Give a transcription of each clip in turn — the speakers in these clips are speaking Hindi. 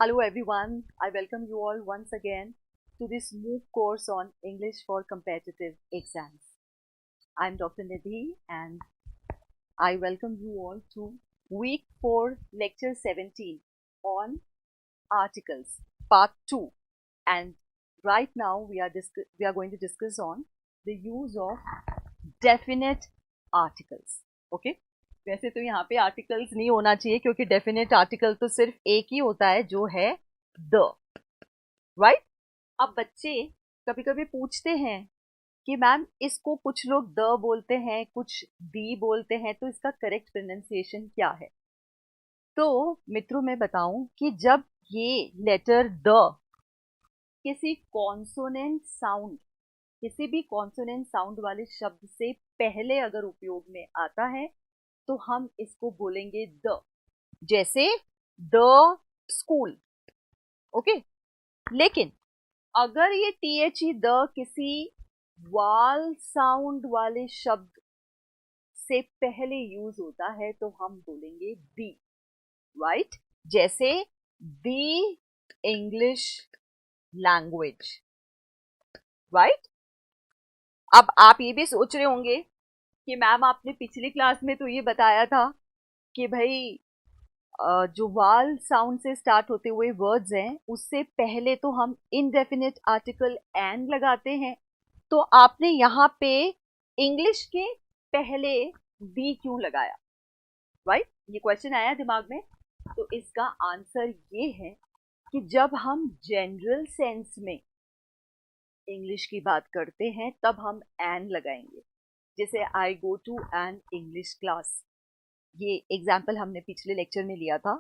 Hello everyone, I welcome you all once again to this MOOC course on English for competitive exams. I'm Dr. Nidhi and I welcome you all to week 4 lecture 17 on articles part 2, and right now we are going to discuss on the use of definite articles. Okay, वैसे तो यहाँ पे आर्टिकल्स नहीं होना चाहिए क्योंकि डेफिनेट आर्टिकल तो सिर्फ एक ही होता है जो है द, राइट। अब बच्चे कभी कभी पूछते हैं कि मैम इसको कुछ लोग द बोलते हैं, कुछ दी बोलते हैं, तो इसका करेक्ट प्रोनाउंसिएशन क्या है। तो मित्रों मैं बताऊं कि जब ये लेटर द किसी कॉन्सोनेंट साउंड, किसी भी कॉन्सोनेंट साउंड वाले शब्द से पहले अगर उपयोग में आता है तो हम इसको बोलेंगे द, जैसे द स्कूल। ओके, लेकिन अगर ये THE द किसी वाल साउंड वाले शब्द से पहले यूज होता है तो हम बोलेंगे दी, राइट। जैसे दी इंग्लिश लैंग्वेज, राइट। अब आप ये भी सोच रहे होंगे कि मैम आपने पिछली क्लास में तो ये बताया था कि भाई जो वाल साउंड से स्टार्ट होते हुए वर्ड्स हैं उससे पहले तो हम इनडेफिनिट आर्टिकल एंड लगाते हैं, तो आपने यहाँ पे इंग्लिश के पहले दी क्यों लगाया, राइट। ये क्वेश्चन आया दिमाग में। तो इसका आंसर ये है कि जब हम जनरल सेंस में इंग्लिश की बात करते हैं तब हम एंड लगाएंगे। जैसे I go to an English class, ये एग्जाम्पल हमने पिछले लेक्चर में लिया था।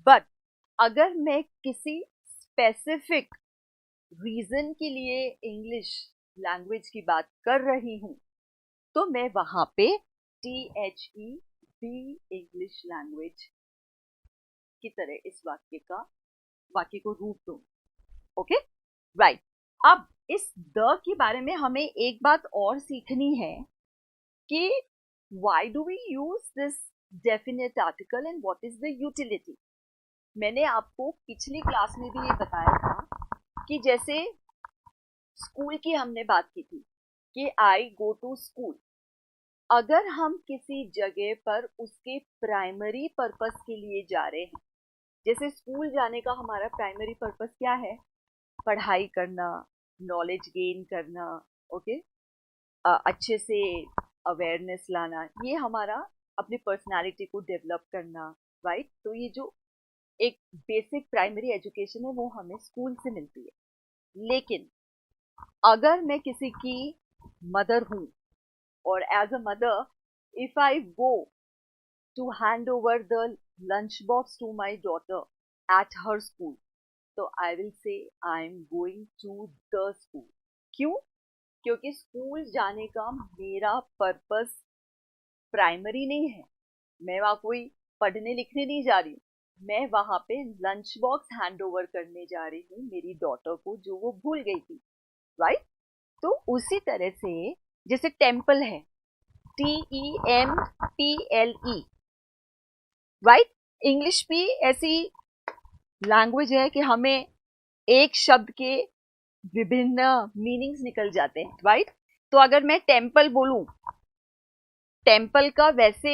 बट अगर मैं किसी स्पेसिफिक रीजन के लिए इंग्लिश लैंग्वेज की बात कर रही हूं तो मैं वहां पे THE दी इंग्लिश लैंग्वेज की तरह इस वाक्य को रूप दूं। Okay, right. अब इस द के बारे में हमें एक बात और सीखनी है कि why do we use this definite article and what is the utility। मैंने आपको पिछली क्लास में भी ये बताया था कि जैसे स्कूल की हमने बात की थी कि आई गो टू स्कूल। अगर हम किसी जगह पर उसके प्राइमरी पर्पस के लिए जा रहे हैं, जैसे स्कूल जाने का हमारा प्राइमरी पर्पस क्या है, पढ़ाई करना, नॉलेज गेन करना, ओके, अच्छे से अवेयरनेस लाना, ये हमारा अपनी पर्सनालिटी को डेवलप करना, राइट। तो ये जो एक बेसिक प्राइमरी एजुकेशन है वो हमें स्कूल से मिलती है। लेकिन अगर मैं किसी की मदर हूं और as a mother if I go to hand over the lunch box to my daughter at her school, तो I will say I am going to the school. क्यों? क्योंकि स्कूल जाने का मेरा पर्पस प्राइमरी नहीं है, मैं वहां कोई पढ़ने लिखने नहीं जा रही हूँ, मैं वहां पे लंच बॉक्स हैंड ओवर करने जा रही हूँ मेरी डॉटर को जो वो भूल गई थी, राइट। तो उसी तरह से जैसे टेम्पल है, TEMPLE, राइट। इंग्लिश भी ऐसी लैंग्वेज है कि हमें एक शब्द के विभिन्न मीनिंग्स निकल जाते हैं, राइट। तो अगर मैं टेम्पल बोलूं, टेम्पल का वैसे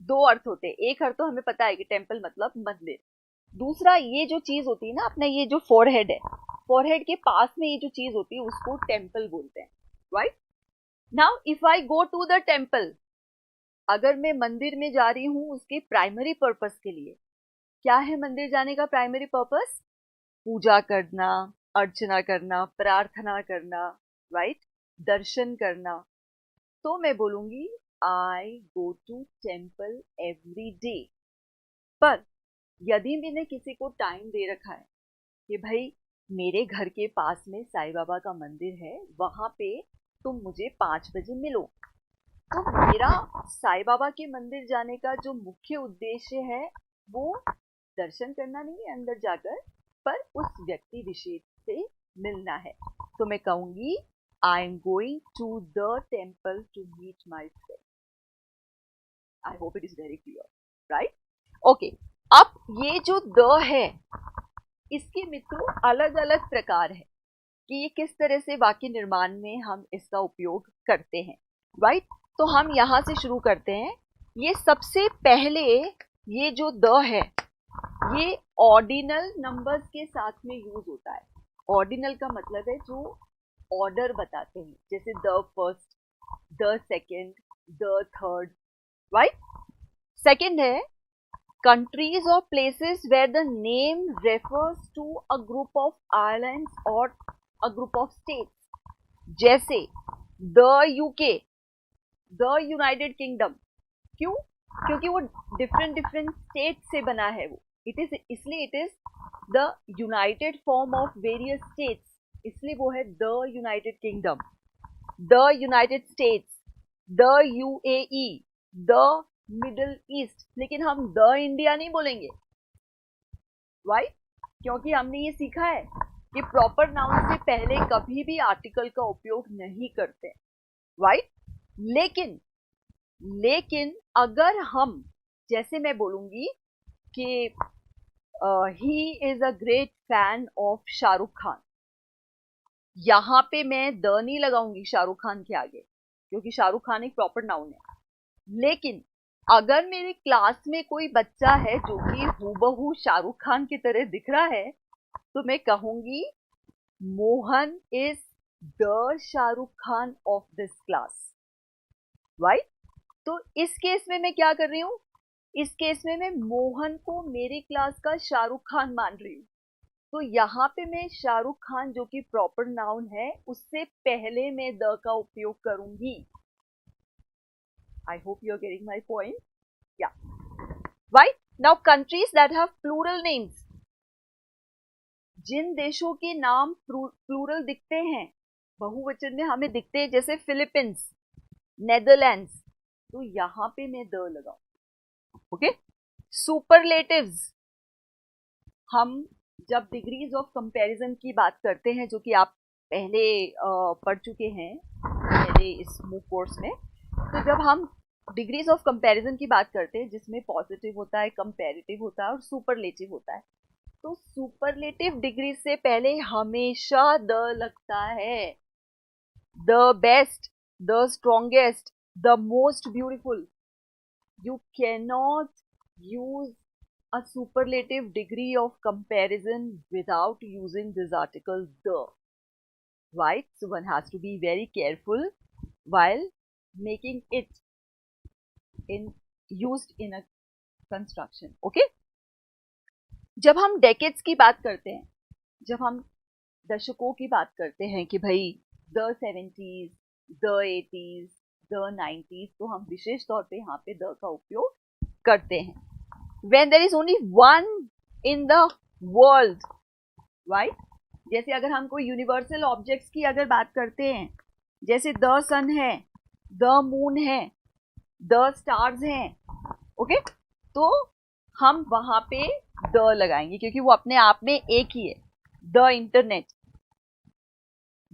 दो अर्थ होते हैं। एक अर्थ तो हमें पता है कि टेम्पल मतलब मंदिर, दूसरा ये जो चीज होती है ना अपना ये जो फोरहेड है, फोरहेड के पास में ये जो चीज होती है उसको टेम्पल बोलते हैं, right. Now if I go to the temple, अगर मैं मंदिर में जा रही हूं उसके प्राइमरी पर्पस के लिए, क्या है मंदिर जाने का प्राइमरी पर्पस? पूजा करना, अर्चना करना, प्रार्थना करना, राइट, दर्शन करना। तो मैं बोलूंगी I go to temple every day. पर यदि मैंने किसी को टाइम दे रखा है कि भाई मेरे घर के पास में साईं बाबा का मंदिर है, वहां पे तुम मुझे 5 बजे मिलो, तो मेरा साईं बाबा के मंदिर जाने का जो मुख्य उद्देश्य है वो दर्शन करना नहीं है अंदर जाकर, पर उस व्यक्ति विशेष से मिलना है। तो मैं कहूंगी I am going to the temple to meet my friend. I hope it is very clear, right. Okay, अब ये जो द है इसके मित्रों अलग अलग प्रकार है कि ये किस तरह से वाक्य निर्माण में हम इसका उपयोग करते हैं, राइट। तो हम यहां से शुरू करते हैं। ये सबसे पहले ये जो द है ये ऑर्डिनल नंबर्स के साथ में यूज होता है। ऑर्डिनल का मतलब है जो ऑर्डर बताते हैं, जैसे the first, the second, the third, right. Second है countries or places where the name refers to a group of islands or a group of states, जैसे the UK, the United Kingdom। क्यों? क्योंकि वो डिफरेंट स्टेट से बना है। वो इसलिए it is the United form of various states, इसलिए वो है the United kingdom, the United states, the UAE, the middle east. लेकिन हम द इंडिया नहीं बोलेंगे, राइट, क्योंकि हमने ये सीखा है कि प्रॉपर नाउन से पहले कभी भी आर्टिकल का उपयोग नहीं करते, राइट। लेकिन अगर हम, जैसे मैं बोलूंगी कि he is a great fan of Shahrukh Khan, यहां पे मैं द नहीं लगाऊंगी शाहरुख खान के आगे, क्योंकि शाहरुख खान एक प्रॉपर नाउन है। लेकिन अगर मेरे क्लास में कोई बच्चा है जो कि हूबहू शाहरुख खान की तरह दिख रहा है, तो मैं कहूंगी Mohan is the Shahrukh Khan of this class, right. तो इस केस में मैं क्या कर रही हूं? इस केस में मैं मोहन को मेरी क्लास का शाहरुख खान मान रही हूं। तो यहां पे मैं शाहरुख खान जो कि प्रॉपर नाउन है उससे पहले मैं द का उपयोग करूंगी। I hope you are getting my point, yeah right. Now countries that have plural names, जिन देशों के नाम प्लूरल दिखते हैं, बहुवचन में हमें दिखते हैं, जैसे फिलीपींस, नेदरलैंड्स, तो यहां पे मैं द लगाऊं, ओके। सुपरलेटिव्स, हम जब डिग्रीज ऑफ कंपैरिजन की बात करते हैं, जो कि आप पहले पढ़ चुके हैं मेरे इस मूक कोर्स में, तो जब हम डिग्रीज ऑफ कंपैरिजन की बात करते हैं जिसमें पॉजिटिव होता है, कंपैरेटिव होता है और सुपरलेटिव होता है, तो सुपरलेटिव डिग्री से पहले हमेशा द लगता है। The best, the strongest, the most beautiful. You cannot use a superlative degree of comparison without using this article the, right? So one has to be very careful while making it used in a construction, okay? जब हम decades की बात करते हैं, जब हम दशकों की बात करते हैं कि भाई the 70s, the 80s, the 90s, तो हम विशेष तौर पे यहाँ पे द का उपयोग करते हैं। When there is only one in the world, right? जैसे अगर हम कोई यूनिवर्सल ऑब्जेक्ट्स की अगर बात करते हैं, जैसे द सन है, द मून है, द स्टार्स हैं, ओके, तो हम वहां पे द लगाएंगे क्योंकि वो अपने आप में एक ही है। द इंटरनेट,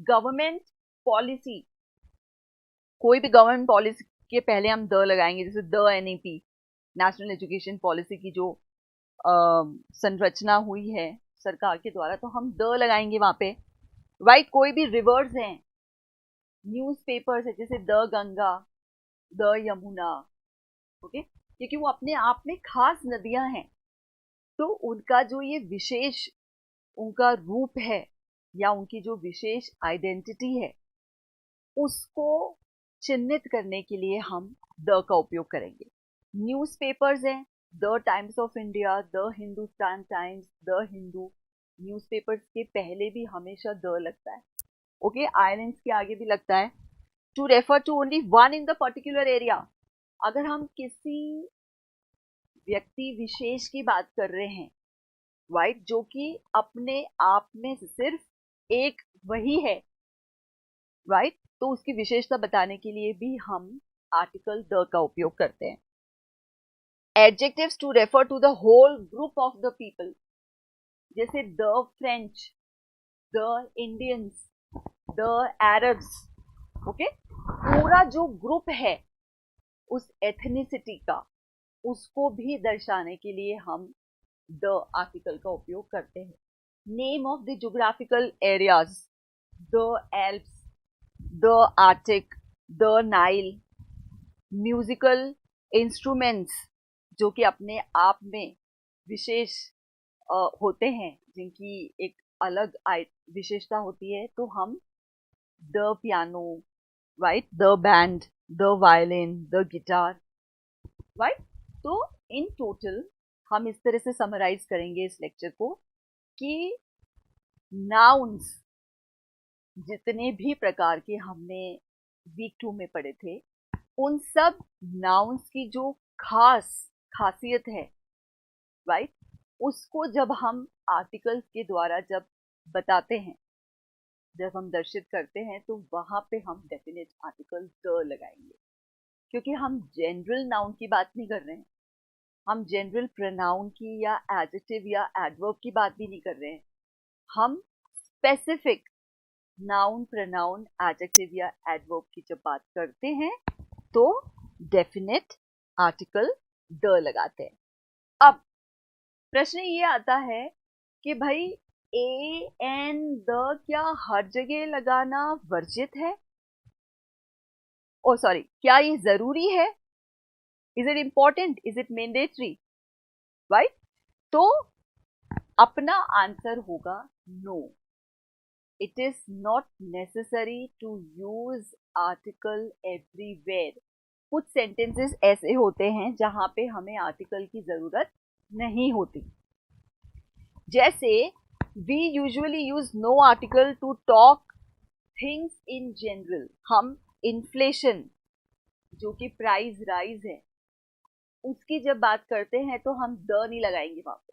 गवर्नमेंट पॉलिसी, कोई भी गवर्नमेंट पॉलिसी के पहले हम द लगाएंगे, जैसे the NEP, national education policy की जो संरचना हुई है सरकार के द्वारा, तो हम द लगाएंगे वहां पे, राइट। कोई भी रिवर्स हैं, न्यूज़पेपर्स है, जैसे the Ganga, the Yamuna, okay, क्योंकि वो अपने आप में खास नदियां हैं, तो उनका जो ये विशेष उनका रूप है या उनकी जो विशेष आइडेंटिटी है, उसको चिन्हित करने के लिए हम द का उपयोग करेंगे। न्यूज़पेपर्स हैं, the times of India, the Hindustan times, the Hindu. Newspapers के पहले भी हमेशा द लगता है, ओके। आइलैंड्स के आगे भी लगता है। To refer to only one in the particular area, अगर हम किसी व्यक्ति विशेष की बात कर रहे हैं, राइट, जो कि अपने आप में सिर्फ एक वही है, राइट, तो उसकी विशेषता बताने के लिए भी हम आर्टिकल द का उपयोग करते हैं। Adjectives to refer to the whole group of the people, जैसे the French, the Indians, the Arabs, okay, पूरा जो ग्रुप है उस एथनिसिटी का, उसको भी दर्शाने के लिए हम द आर्टिकल का उपयोग करते हैं। name of the geographical areas, the Alps, the Arctic, the Nile, musical instruments जो कि अपने आप में विशेष होते हैं, जिनकी एक अलग विशेषता होती है, तो हम the piano, right, the band, the violin, the guitar, right. तो इन टोटल हम इस तरह से समराइज करेंगे इस लेक्चर को कि नाउन्स जितने भी प्रकार के हमने वीक 2 में पढ़े थे, उन सब नाउन्स की जो खासियत है, राइट, उसको जब हम आर्टिकल्स के द्वारा जब बताते हैं, जब हम दर्शित करते हैं, तो वहां पे हम डेफिनेट आर्टिकल द लगाएंगे, क्योंकि हम जनरल नाउन की बात नहीं कर रहे हैं, हम जनरल प्रोनाउन की या एडजेक्टिव या एडवर्ब की बात भी नहीं कर रहे हैं. हम स्पेसिफिक नाउन, प्रोनाउन, एडजेक्टिव या एडवर्ब की जब बात करते हैं तो डेफिनेट आर्टिकल द लगाते हैं. अब प्रश्न ये आता है कि भाई ए एन द क्या हर जगह लगाना वर्जित है? सॉरी, क्या ये जरूरी है? Is it important? Is it mandatory? Right. तो अपना आंसर होगा no. It is not necessary to use article everywhere. कुछ सेंटेंसेस ऐसे होते हैं जहां पे हमें आर्टिकल की जरूरत नहीं होती. जैसे we usually use no article to talk things in general. हम इन्फ्लेशन, जो कि प्राइस राइज है, उसकी जब बात करते हैं तो हम द नहीं लगाएंगे वहां पे.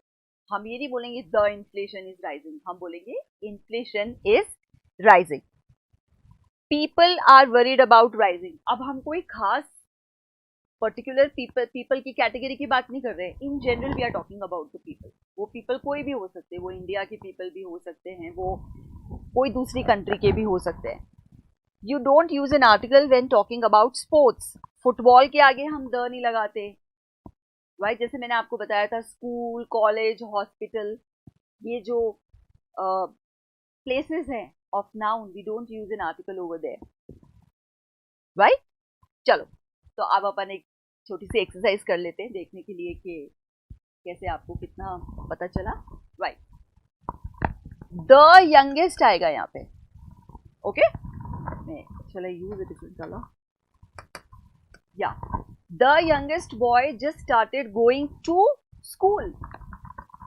हम ये नहीं बोलेंगे द इन्फ्लेशन इज राइजिंग, हम बोलेंगे inflation is rising. People are worried about rising. अब हम कोई खास पर्टिकुलर पीपल की कैटेगरी की बात नहीं कर रहे हैं. In general we are talking about the people. वो पीपल कोई भी हो सकते हैं, वो इंडिया के पीपल भी हो सकते हैं, वो कोई दूसरी कंट्री के भी हो सकते हैं. You don't use an article when talking about sports. Football के आगे हम द नहीं लगाते, राइट. जैसे मैंने आपको बताया था, स्कूल, कॉलेज, हॉस्पिटल, ये जो प्लेसेस हैं of noun, we don't use an article over there, right. चलो, तो अब अपन एक छोटी सी एक्सरसाइज कर लेते हैं देखने के लिए कि कैसे आपको कितना पता चला. राइट. द यंगेस्ट आएगा यहाँ पे. Okay, shall I use a different color? Yeah. The youngest boy just started going to school.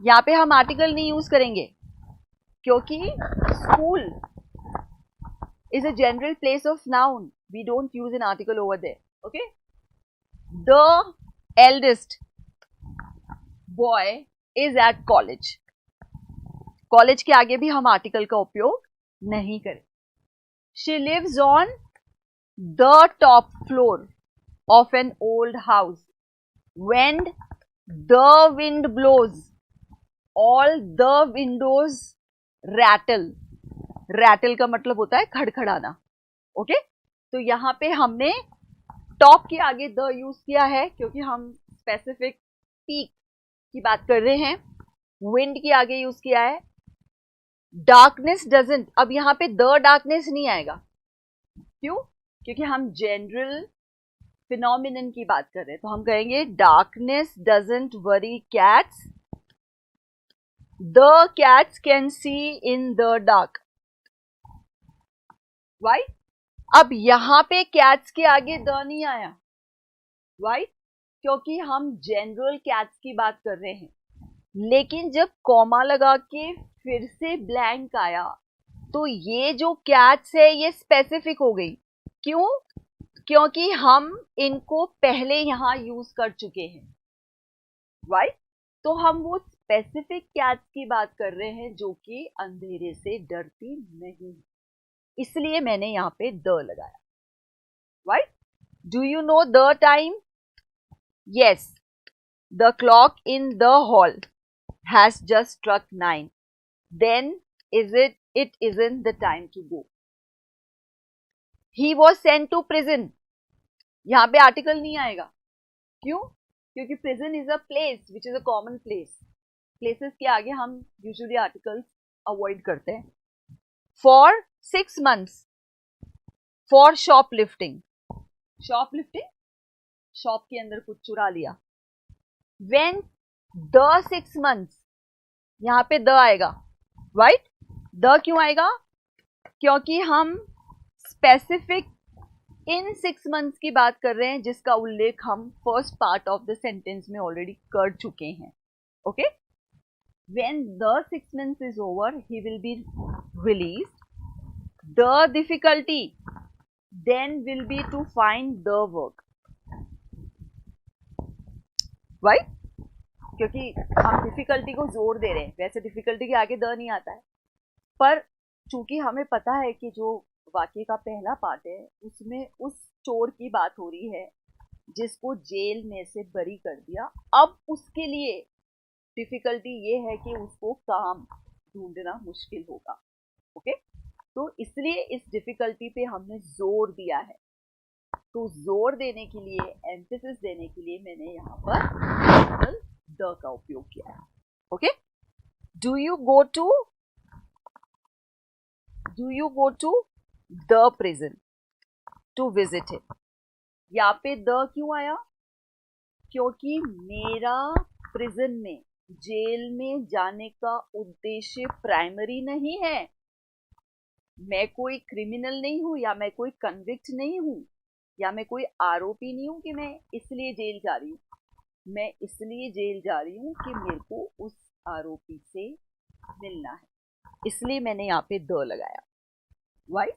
यहाँ पे हम आर्टिकल नहीं यूज करेंगे क्योंकि school is a general place of noun. We don't use an article over there. Okay. The eldest boy is at college. College के आगे भी हम आर्टिकल का उपयोग नहीं करें. She lives on the top floor of an old house. When the wind blows, all the windows rattle. Rattle का मतलब होता है खड़खड़ाना. ओके, तो यहाँ पे हमने टॉप के आगे द यूज किया है क्योंकि हम स्पेसिफिक पीक की बात कर रहे हैं. विंड के आगे यूज किया है. Darkness doesn't. अब यहाँ पे द डार्कनेस नहीं आएगा. क्यों? क्योंकि हम जनरल फिनोमिनन की बात कर रहे हैं, तो हम कहेंगे darkness doesn't worry cats. The cats can see in the dark, right. अब यहां पे कैट्स के आगे द नहीं आया, राइट, क्योंकि हम जनरल कैट्स की बात कर रहे हैं. लेकिन जब कॉमा लगा के फिर से ब्लैंक आया तो ये जो कैट्स है ये स्पेसिफिक हो गई. क्यों? क्योंकि हम इनको पहले यहां यूज कर चुके हैं, राइट. तो हम वो स्पेसिफिक कैट्स की बात कर रहे हैं जो कि अंधेरे से डरती नहीं, इसलिए मैंने यहां पे द लगाया, right. Do you know the time? Yes, the clock in the hall has just struck 9. Then it isn't the time to go. He was sent to prison. यहाँ पे आर्टिकल नहीं आएगा. क्यों? क्योंकि prison is a place which is a common place. Places के आगे हम usually articles अवॉइड करते हैं. For 6 months for shoplifting. Shoplifting, shop के अंदर कुछ चुरा लिया. When the 6 months, यहां पे द आएगा, राइट? द क्यों आएगा? क्योंकि हम स्पेसिफिक इन 6 months की बात कर रहे हैं, जिसका उल्लेख हम first part of the sentence में ऑलरेडी कर चुके हैं. Okay? When the 6 months is over, he will be released. The difficulty then will be to find the work. Right? क्योंकि हम डिफिकल्टी को जोर दे रहे हैं. वैसे डिफिकल्टी के आगे द नहीं आता है, पर चूंकि हमें पता है कि जो वाक्य का पहला पार्ट है उसमें उस चोर की बात हो रही है जिसको जेल में से बरी कर दिया. अब उसके लिए डिफिकल्टी ये है कि उसको काम ढूंढना मुश्किल होगा. ओके? तो इसलिए इस डिफिकल्टी पे हमने जोर दिया है. तो जोर देने के लिए, एम्फेसिस देने के लिए मैंने यहाँ पर द का उपयोग किया है. Okay? Do you go to the prison to visit him. यहाँ पे द क्यों आया? क्योंकि मेरा प्रिजन में, जेल में जाने का उद्देश्य प्राइमरी नहीं है. मैं कोई क्रिमिनल नहीं हूं, या मैं कोई कन्विक्ट नहीं हूं, या मैं कोई आरोपी नहीं हूं कि मैं इसलिए जेल जा रही हूं. मैं इसलिए जेल जा रही हूं कि मेरे को उस आरोपी से मिलना है. इसलिए मैंने यहाँ पे द लगाया. राइट?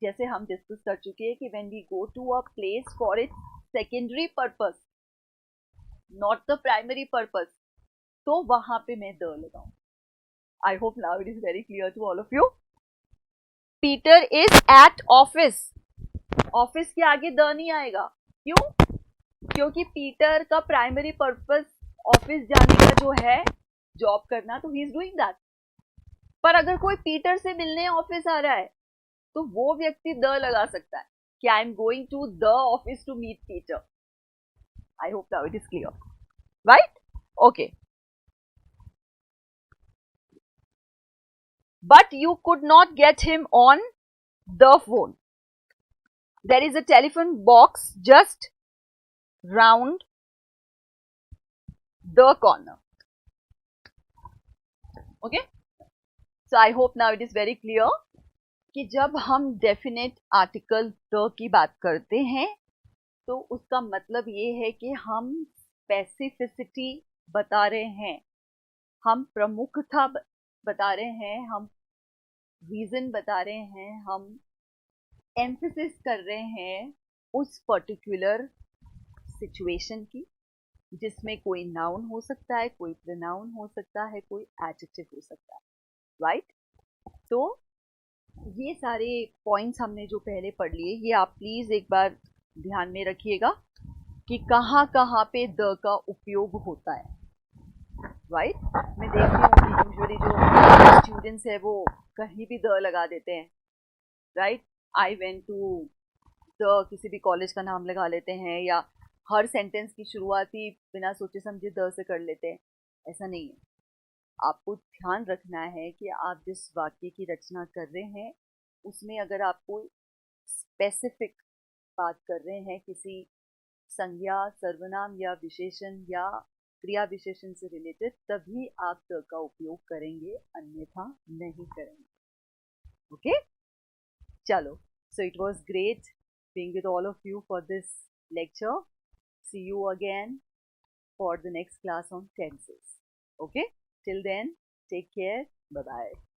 जैसे हम डिस्कस कर चुके हैं कि when we go to a place for its secondary purpose, not the primary purpose, तो वहां पे मैं द लगाऊं. I hope now it is very clear to all of you. Peter is at office. Office के आगे द नहीं आएगा. क्यों? क्योंकि पीटर का प्राइमरी पर्पस ऑफिस जाने का जो है, जॉब करना, तो ही इज डूइंग दैट. पर अगर कोई पीटर से मिलने ऑफिस आ रहा है तो वो व्यक्ति द लगा सकता है कि I am going to the office to meet Peter. I hope now it is clear. Right? Okay. But you could not get him on the phone. There is a telephone box just round the corner. Okay? So I hope now it is very clear कि जब हम definite article the की बात करते हैं तो उसका मतलब ये है कि हम specificity बता रहे हैं, हम प्रमुखता बता रहे हैं, हम रीजन बता रहे हैं, हम एम्फेसिस कर रहे हैं उस पर्टिकुलर सिचुएशन की, जिसमें कोई नाउन हो सकता है, कोई प्रोनाउन हो सकता है, कोई एडजेक्टिव हो सकता है. राइट? तो ये सारे पॉइंट्स हमने जो पहले पढ़ लिए, ये आप प्लीज एक बार ध्यान में रखिएगा कि कहाँ कहाँ पे द का उपयोग होता है. राइट? मैं देखती हूँ कि यूजुअली जो स्टूडेंट्स है वो कहीं भी द लगा देते हैं. Right? I went to the, किसी भी कॉलेज का नाम लगा लेते हैं, या हर सेंटेंस की शुरुआत ही बिना सोचे समझे द से कर लेते हैं. ऐसा नहीं है. आपको ध्यान रखना है कि आप जिस वाक्य की रचना कर रहे हैं उसमें अगर आपको स्पेसिफिक बात कर रहे हैं किसी संज्ञा, सर्वनाम या विशेषण या क्रिया विशेषण से रिलेटेड, तभी आप द का उपयोग करेंगे, अन्यथा नहीं करेंगे. ओके? चलो. So it was great being with all of you for this lecture. See you again for the next class on tenses. Okay? Till then, take care. Bye-bye.